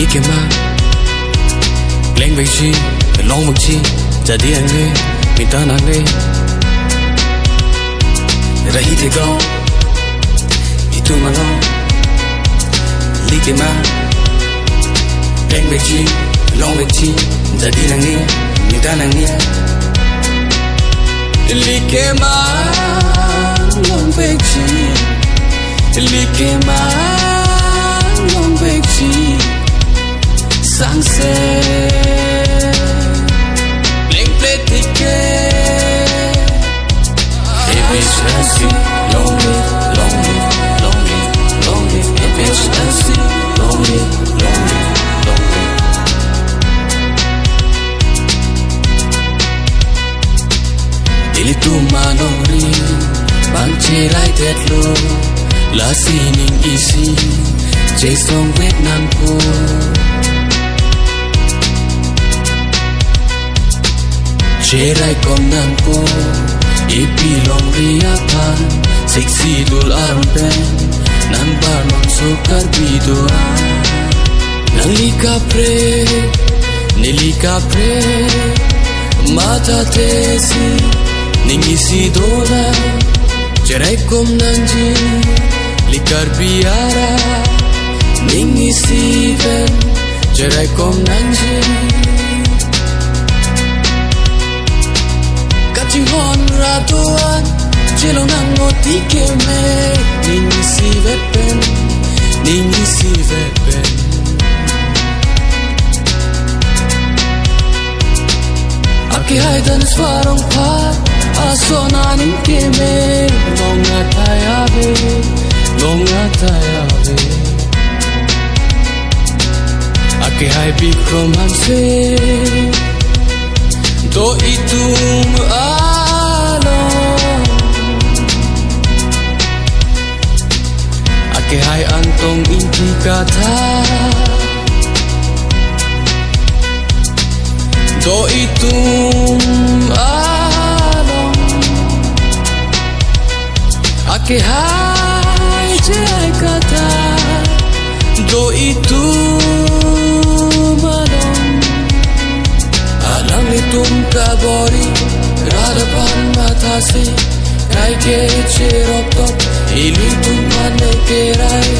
ke ma leng về chi long vực chi giờ đi anh nghe mình ta nàng nghe ra hi te go itu mà lo li ke ma leng về chi long vực chi giờ đi nàng nghe mình ta nàng nghe li ke ma long về chi li ke ma long về chi sáng sẽ lên play ticket if it's fancy long live long live long live long live if it's fancy long live long live long live ili tu manori bang che lai tet lo la sining easy Jay song Vietnam po Jay rai kom nang po Ipi long ria pan Sexy dul aron pen Nang bar mang sokar bidoa Nang lika pre Nilika pre Mata tesi Ning isi dola Jay rai kom nang ji Likar biara Ning isi ven Jerai kom nanji Kaching hon ratuan Jelo nang ngoti keme Ning isi vet pen Ning isi vet pen Ake hai dan swarong pat Aso naning keme Long atayabe Long atayabe Ake hai bikrom hanse Do itum alon Ake hai antong inti kata Do itum alon Ake hai jai kata Do itum Alam itum kabori Radapan matasi Kai ke cherop top Ilitum mane kerai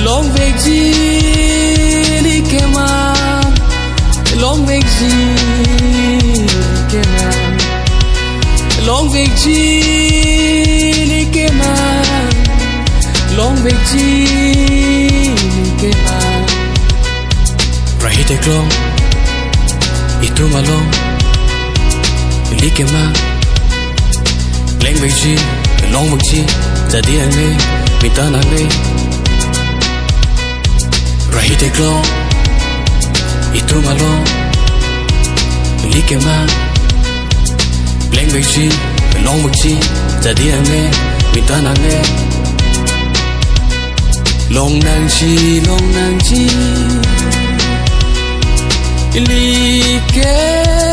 Long vegji likema Long vegji likema Long vegji likema Long vegji likema Rahite klong Itu malong Likema Leng vegji Long vegji Jadi ange Minta nange Rahite klong Itu malong Likema Leng vegji Long vegji Jadi ange Minta nange Long nang chi Likema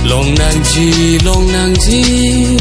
Long nang chi